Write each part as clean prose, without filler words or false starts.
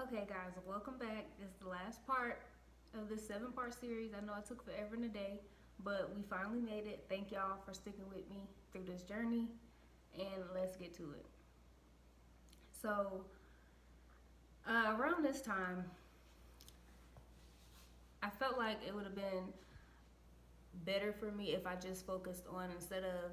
Okay, guys, welcome back. This is the last part of this 7-part series. I know I took forever and a day, but we finally made it. Thank y'all for sticking with me through this journey, and let's get to it. So, around this time, I felt like it would have been better for me if I just focused on, instead of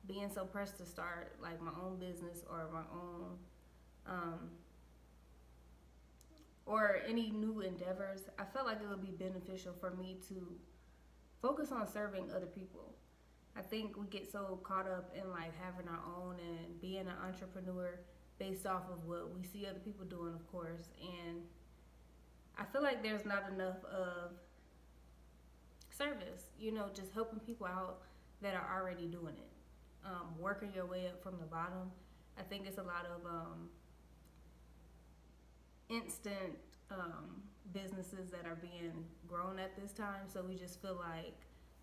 being so pressed to start like my own business or my own or any new endeavors, I felt like it would be beneficial for me to focus on serving other people. I think we get so caught up in like having our own and being an entrepreneur based off of what we see other people doing, of course. And I feel like there's not enough of service, just helping people out that are already doing it. Working your way up from the bottom. I think it's a lot of instant businesses that are being grown at this time. So we just feel like,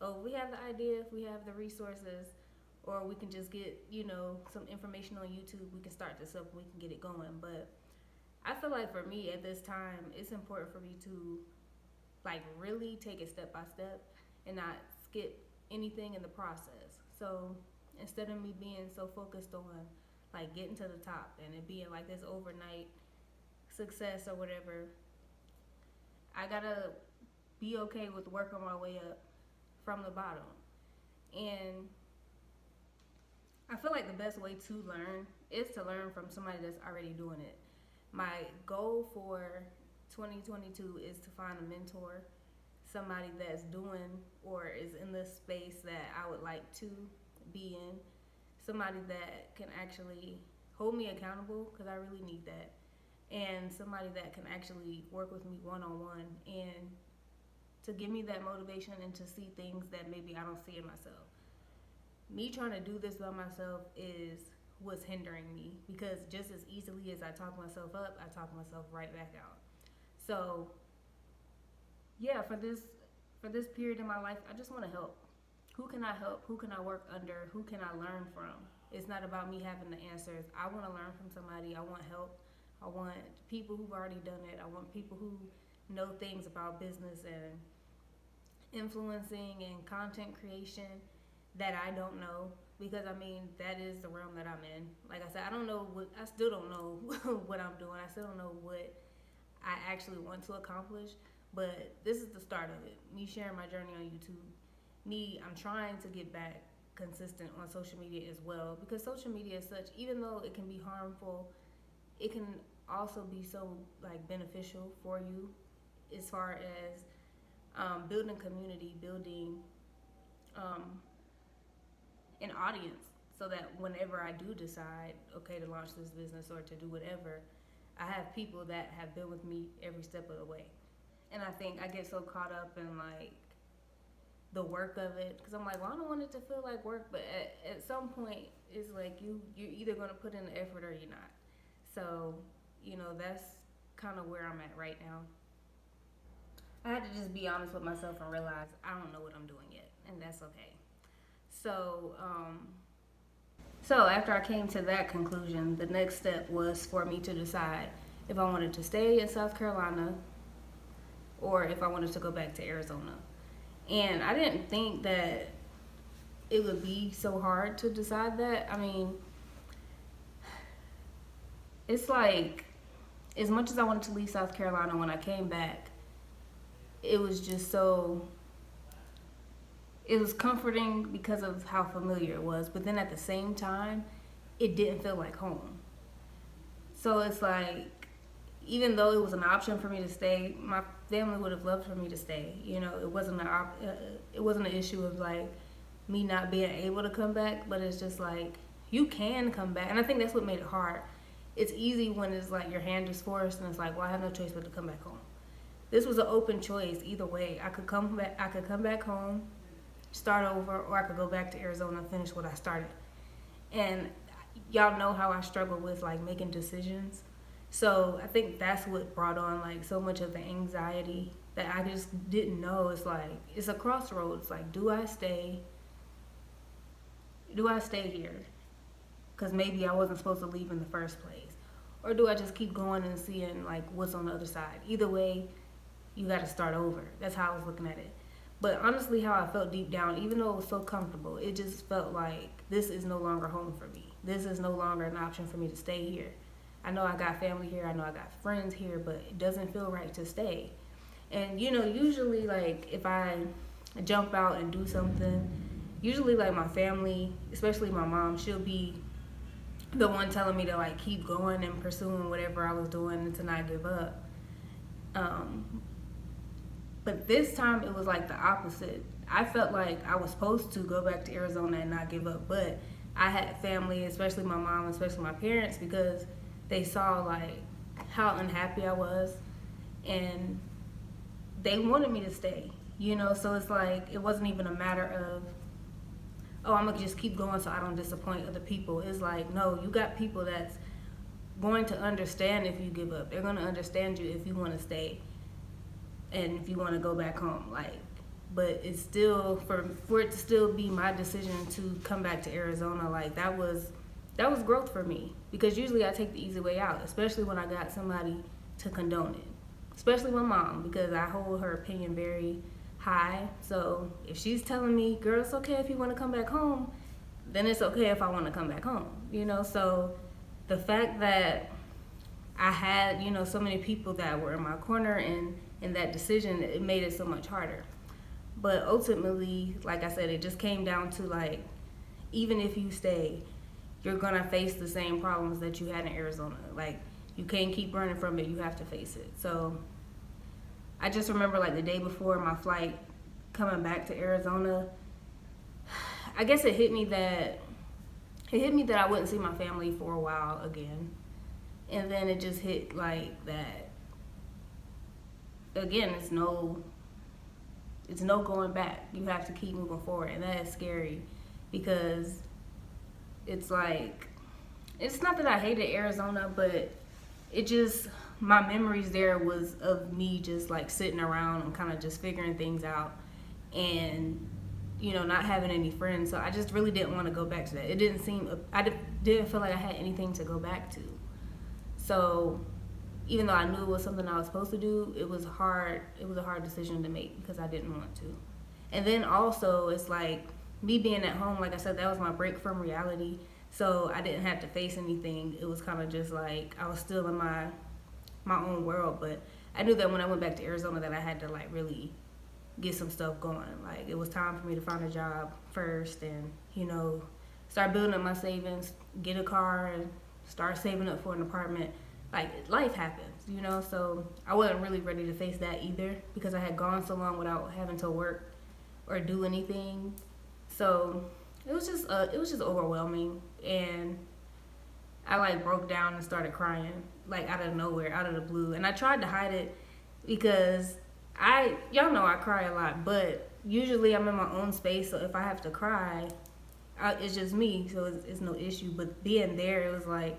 oh, we have the idea, if we have the resources, or we can just get, some information on YouTube, we can start this up, we can get it going. But I feel like for me at this time, it's important for me to like really take it step by step and not skip anything in the process. So instead of me being so focused on like getting to the top and it being like this overnight success or whatever, I gotta be okay with working my way up from the bottom. And I feel like the best way to learn is to learn from somebody that's already doing it. My goal for 2022 is to find a mentor, somebody that's doing or is in the space that I would like to be in, somebody that can actually hold me accountable, because I really need that, and somebody that can actually work with me one-on-one and to give me that motivation and to see things that maybe I don't see in myself. Me trying to do this by myself is what's hindering me, because just as easily as I talk myself up, I talk myself right back out. So yeah, for this period in my life, I just want to help. Who can I help? Who can I work under? Who can I learn from? It's not about me having the answers. I want to learn from somebody. I want help. I want people who've already done it. I want people who know things about business and influencing and content creation that I don't know, because that is the realm that I'm in. Like I said, I still don't know what I'm doing. I still don't know what I actually want to accomplish, but this is the start of it. Me sharing my journey on YouTube. I'm trying to get back consistent on social media as well, because social media is such, even though it can be harmful, it can also be so like beneficial for you as far as building community, building an audience, so that whenever I do decide, okay, to launch this business or to do whatever, I have people that have been with me every step of the way. And I think I get so caught up in like the work of it, because I'm like, well, I don't want it to feel like work, but at some point it's like you're either going to put in the effort or you're not. So that's kind of where I'm at right now. I had to just be honest with myself and realize I don't know what I'm doing yet, and that's okay. So after I came to that conclusion, the next step was for me to decide if I wanted to stay in South Carolina or if I wanted to go back to Arizona. And I didn't think that it would be so hard to decide that. It's like, as much as I wanted to leave South Carolina, when I came back, it was just it was comforting because of how familiar it was. But then at the same time, it didn't feel like home. So it's like, even though it was an option for me to stay, my family would have loved for me to stay. It wasn't an issue of like me not being able to come back, but it's just like, you can come back. And I think that's what made it hard. It's easy when it's like your hand is forced and it's like, well, I have no choice but to come back home. This was an open choice either way. I could come back home, start over, or I could go back to Arizona and finish what I started. And y'all know how I struggle with like making decisions. So I think that's what brought on like so much of the anxiety that I just didn't know. It's like, it's a crossroads. Like, do I stay here? Because maybe I wasn't supposed to leave in the first place. or do I just keep going and seeing like what's on the other side? Either way, you got to start over. That's how I was looking at it. But honestly, how I felt deep down, even though it was so comfortable, it just felt like this is no longer home for me. This is no longer an option for me to stay here. I know I got family here, I know I got friends here, but it doesn't feel right to stay. And usually like if I jump out and do something, usually like my family, especially my mom, she'll be the one telling me to like keep going and pursuing whatever I was doing and to not give up. Um, but this time it was like the opposite. I felt like I was supposed to go back to Arizona and not give up, but I had family, especially my mom, especially my parents, because they saw like how unhappy I was, and they wanted me to stay. So it's like it wasn't even a matter of, oh, I'm gonna just keep going so I don't disappoint other people. It's like, no, you got people that's going to understand if you give up. They're gonna understand you if you want to stay and if you want to go back home. Like, but it's still for it to still be my decision to come back to Arizona. Like that was growth for me, because usually I take the easy way out, especially when I got somebody to condone it, especially my mom, because I hold her opinion very high. So if she's telling me, girl, it's okay if you want to come back home, then it's okay if I want to come back home. So the fact that I had so many people that were in my corner and in that decision, it made it so much harder. But ultimately, like I said, it just came down to like, even if you stay, you're gonna face the same problems that you had in Arizona. Like, you can't keep running from it, you have to face it. So I just remember like the day before my flight coming back to Arizona, I guess it hit me that I wouldn't see my family for a while again. And then it just hit like that, again, it's no going back. You have to keep moving forward, and that is scary, because it's like, it's not that I hated Arizona, but it just, my memories there was of me just like sitting around and kind of just figuring things out, and not having any friends. So I just really didn't want to go back to that. It didn't seem, didn't feel like I had anything to go back to. So even though I knew it was something I was supposed to do, it was hard. It was a hard decision to make because I didn't want to. And then also, it's like me being at home, like I said, that was my break from reality. So I didn't have to face anything. It was kind of just like I was still in my own world. But I knew that when I went back to Arizona that I had to like really get some stuff going. Like, it was time for me to find a job first, and start building up my savings, get a car, and start saving up for an apartment. Like, life happens. So I wasn't really ready to face that either, because I had gone so long without having to work or do anything. So it was just overwhelming, and I like broke down and started crying, like out of nowhere, out of the blue. And I tried to hide it because y'all know I cry a lot, but usually I'm in my own space, so if I have to cry, it's just me, so it's no issue. But being there, it was like,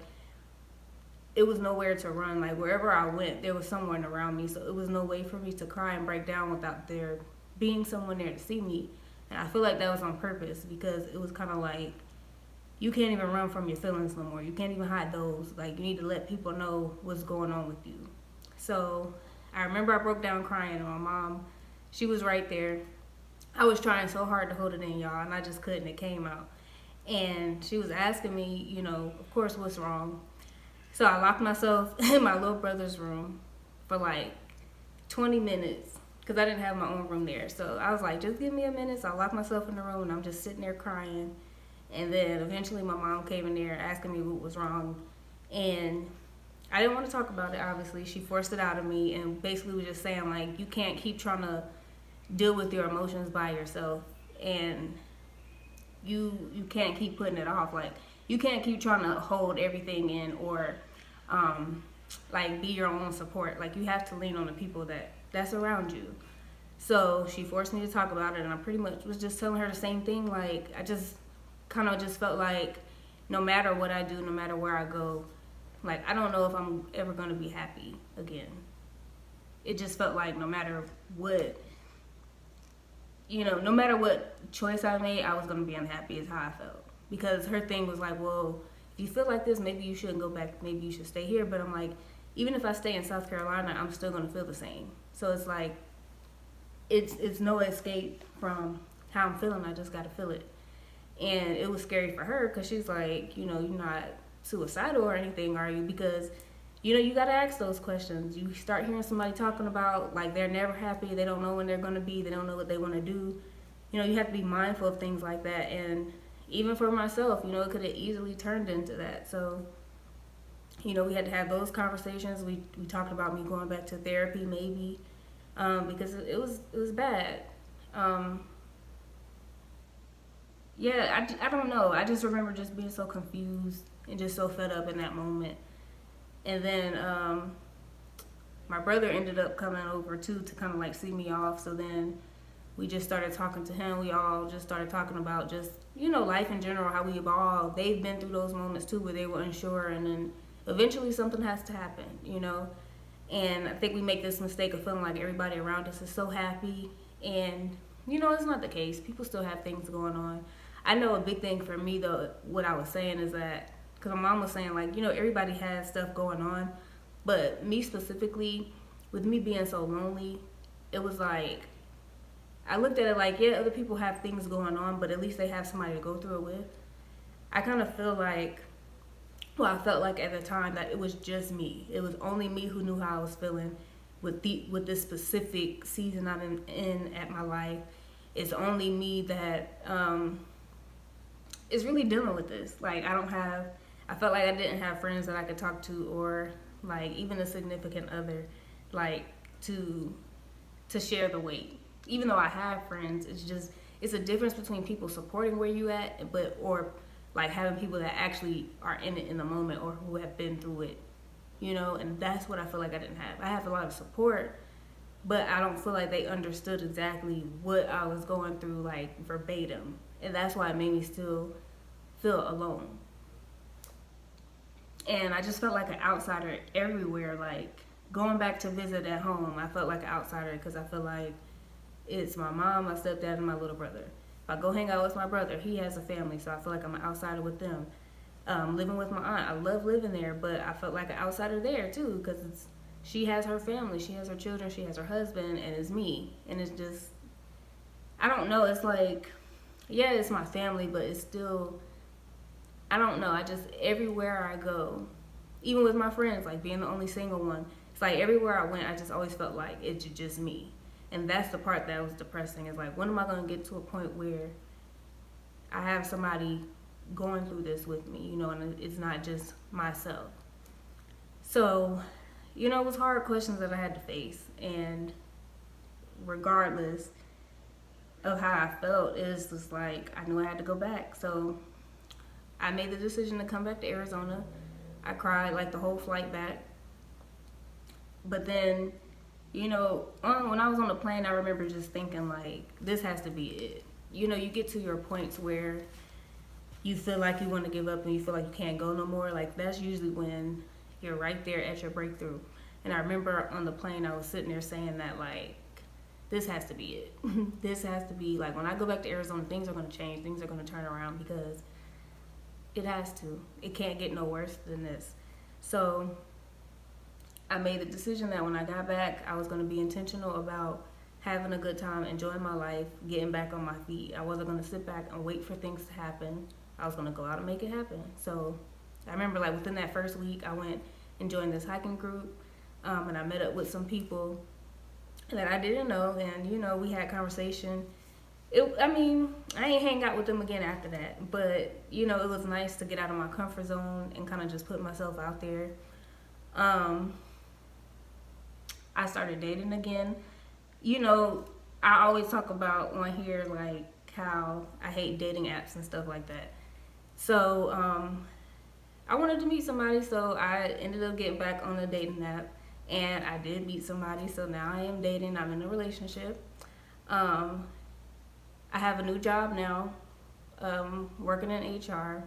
it was nowhere to run. Like, wherever I went, there was someone around me, so it was no way for me to cry and break down without there being someone there to see me. And I feel like that was on purpose, because it was kind of like, you can't even run from your feelings no more. You can't even hide those. Like, you need to let people know what's going on with you. So I remember I broke down crying, and my mom, she was right there. I was trying so hard to hold it in, y'all, and I just couldn't. It came out. And she was asking me, of course, what's wrong. So I locked myself in my little brother's room for like 20 minutes, because I didn't have my own room there. So I was like, just give me a minute. So I locked myself in the room, and I'm just sitting there crying. And then eventually my mom came in there asking me what was wrong. And I didn't want to talk about it, obviously. She forced it out of me, and basically was just saying, like, you can't keep trying to deal with your emotions by yourself. And you can't keep putting it off. Like, you can't keep trying to hold everything in, or like be your own support. Like, you have to lean on the people that's around you. So she forced me to talk about it, and I pretty much was just telling her the same thing. Like, I just kind of just felt like no matter what I do, no matter where I go, like, I don't know if I'm ever going to be happy again. It just felt like no matter what, no matter what choice I made, I was going to be unhappy, is how I felt. Because her thing was like, well, if you feel like this, maybe you shouldn't go back. Maybe you should stay here. But I'm like, even if I stay in South Carolina, I'm still gonna feel the same. So it's like, it's no escape from how I'm feeling. I just gotta feel it. And it was scary for her because she's like, you know, you're not suicidal or anything, are you? Because, you know, you got to ask those questions. You start hearing somebody talking about, like, they're never happy, they don't know when they're going to be, they don't know what they want to do. You know, you have to be mindful of things like that. And even for myself, you know, it could have easily turned into that. So, you know, we had to have those conversations. We talked about me going back to therapy maybe, because it was bad. Yeah, I don't know. I just remember just being so confused and just so fed up in that moment. And then my brother ended up coming over too to kind of like see me off. So then we just started talking to him. We all just started talking about just, you know, life in general, how we evolve. They've been through those moments too where they were unsure, and then eventually something has to happen, you know. And I think we make this mistake of feeling like everybody around us is so happy. And, you know, it's not the case. People still have things going on. I know a big thing for me, though, what I was saying is that, because my mom was saying, like, you know, everybody has stuff going on. But me specifically, with me being so lonely, it was like, I looked at it like, yeah, other people have things going on, but at least they have somebody to go through it with. I kind of feel like, well, I felt like at the time that it was just me. It was only me who knew how I was feeling with this specific season I'm in at my life. It's only me that is really dealing with this. Like, I felt like I didn't have friends that I could talk to, or like even a significant other, like to share the weight. Even though I have friends, it's a difference between people supporting where you at, or like having people that actually are in it in the moment or who have been through it, you know. And that's what I feel like I didn't have. I have a lot of support, but I don't feel like they understood exactly what I was going through, like verbatim, and that's why it made me still feel alone. And I just felt like an outsider everywhere. Like going back to visit at home, I felt like an outsider because I feel like it's my mom, my stepdad, and my little brother. If I go hang out with my brother, he has a family, so I feel like I'm an outsider with them. Living with my aunt, I love living there, but I felt like an outsider there too because she has her family, she has her children, she has her husband, and it's me. And it's just, I don't know, it's like, yeah, it's my family, but it's still, I don't know, I just, everywhere I go, even with my friends, like being the only single one, it's like everywhere I went, I just always felt like it's just me. And that's the part that was depressing, is like, when am I going to get to a point where I have somebody going through this with me, you know, and it's not just myself. So, you know, it was hard questions that I had to face, and regardless of how I felt, it's just like, I knew I had to go back. So I made the decision to come back to Arizona. I cried like the whole flight back. But then, you know, when I was on the plane, I remember just thinking like, this has to be it. You know, you get to your points where you feel like you want to give up and you feel like you can't go no more. Like, that's usually when you're right there at your breakthrough. And I remember on the plane, I was sitting there saying that, like, this has to be it. This has to be, like, when I go back to Arizona, things are going to change. Things are going to turn around because it has to. It can't get no worse than this. So I made the decision that when I got back, I was going to be intentional about having a good time, enjoying my life, getting back on my feet. I wasn't going to sit back and wait for things to happen. I was going to go out and make it happen. So I remember, like, within that first week, I went and joined this hiking group, and I met up with some people that I didn't know, and, you know, we had conversation. I ain't hang out with them again after that, but, you know, it was nice to get out of my comfort zone and kind of just put myself out there. I started dating again. You know, I always talk about on here, like, how I hate dating apps and stuff like that. So, I wanted to meet somebody, so I ended up getting back on the dating app, and I did meet somebody, so now I am dating. I'm in a relationship. I have a new job now, working in HR,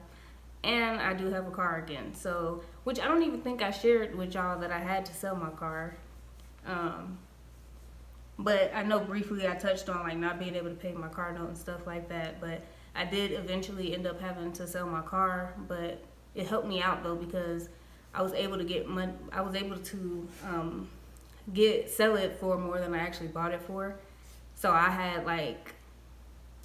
and I do have a car again. So, which I don't even think I shared with y'all that I had to sell my car. But I know briefly I touched on, like, not being able to pay my car note and stuff like that, but I did eventually end up having to sell my car. But it helped me out though, because I was able to get money. I was able to sell it for more than I actually bought it for. So I had like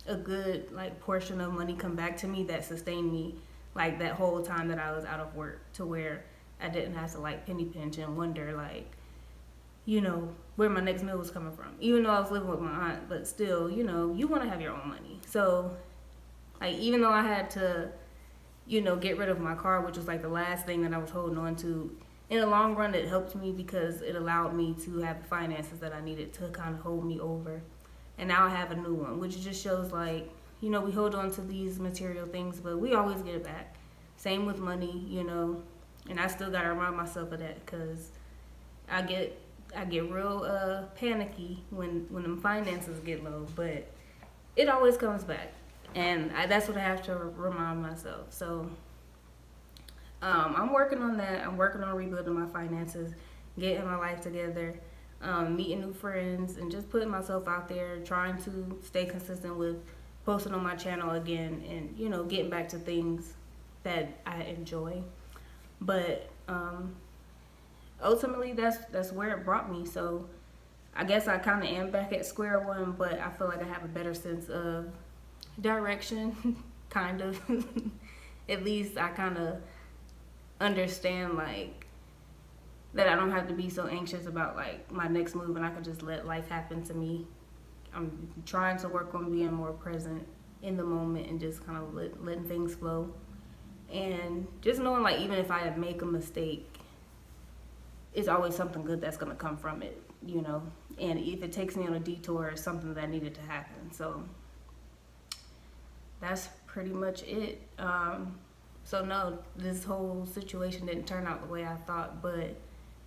a good like portion of money come back to me that sustained me like that whole time that I was out of work, to where I didn't have to like penny pinch and wonder like, you know, where my next meal was coming from. Even though I was living with my aunt, but still, you know, you want to have your own money. So like, even though I had to, you know, get rid of my car, which was like the last thing that I was holding on to, in the long run it helped me because it allowed me to have the finances that I needed to kind of hold me over. And now I have a new one, which just shows like, you know, we hold on to these material things, but we always get it back. Same with money, you know, and I still gotta remind myself of that, because I get real panicky when them finances get low, but it always comes back, and that's what I have to remind myself. So I'm working on that. I'm working on rebuilding my finances, getting my life together, meeting new friends, and just putting myself out there, trying to stay consistent with posting on my channel again, and, you know, getting back to things that I enjoy. But ultimately that's where it brought me. So I guess I kind of am back at square one, but I feel like I have a better sense of direction, kind of. At least I kind of understand like that I don't have to be so anxious about like my next move, and I can just let life happen to me. I'm trying to work on being more present in the moment and just kind of letting things flow, and just knowing like, even if I make a mistake, it's always something good that's going to come from it, you know. And if it takes me on a detour, it's something that needed to happen. So that's pretty much it. So no, this whole situation didn't turn out the way I thought, but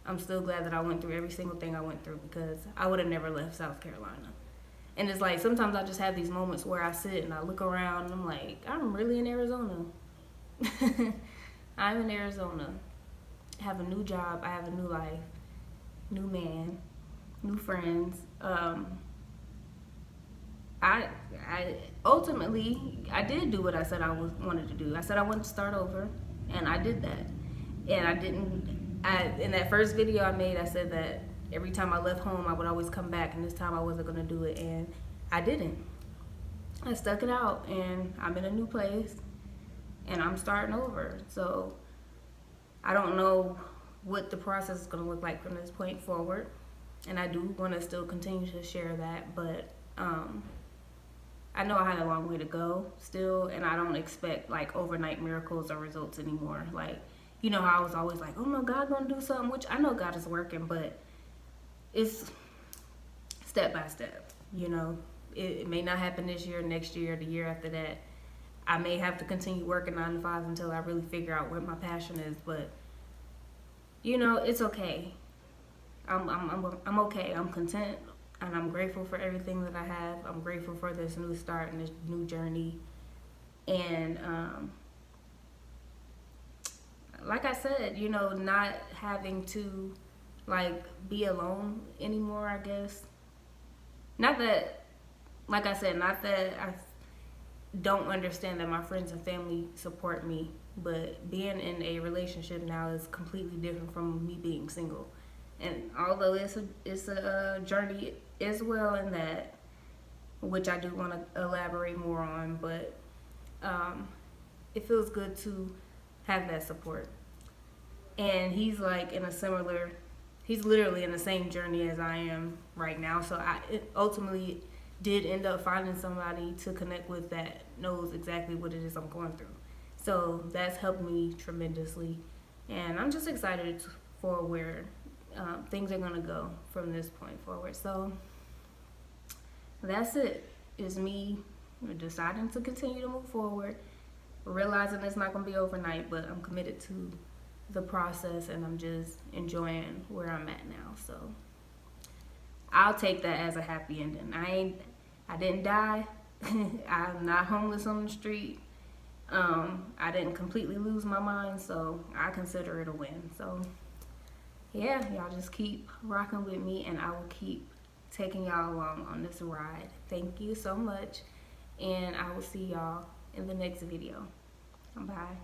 I'm still glad that I went through every single thing I went through, because I would have never left South Carolina. And it's like, sometimes I just have these moments where I sit and I look around and I'm like, I'm really in Arizona. I'm in Arizona. I have a new job. I have a new life, new man, new friends. I ultimately, I did do what I said I wanted to do. I said I wanted to start over, and I did that. And I didn't. In that first video I made, I said that every time I left home, I would always come back, and this time I wasn't gonna do it, and I didn't. I stuck it out, and I'm in a new place, and I'm starting over. So I don't know what the process is gonna look like from this point forward, and I do want to still continue to share that, but I know I had a long way to go still, and I don't expect like overnight miracles or results anymore. Like, you know how I was always like, oh no, God gonna do something, which I know God is working, but it's step by step, you know. It may not happen this year, next year, the year after that. I may have to continue working 9 to 5 until I really figure out what my passion is, but you know, it's okay. I'm okay. I'm content, and I'm grateful for everything that I have. I'm grateful for this new start and this new journey. And like I said, you know, not having to like be alone anymore, I guess. Not that, like I said, not that I don't understand that my friends and family support me, but being in a relationship now is completely different from me being single. And although it's a journey as well in that, which I do want to elaborate more on, but it feels good to have that support. And he's like he's literally in the same journey as I am right now. So it ultimately did end up finding somebody to connect with that knows exactly what it is I'm going through. So that's helped me tremendously. And I'm just excited for where things are going to go from this point forward. So that's it. It's me deciding to continue to move forward, realizing it's not going to be overnight, but I'm committed to the process, and I'm just enjoying where I'm at now. So I'll take that as a happy ending. I didn't die. I'm not homeless on the street. I didn't completely lose my mind, so I consider it a win. So yeah, y'all just keep rocking with me, and I will keep taking y'all along on this ride. Thank you so much, and I will see y'all in the next video. Bye.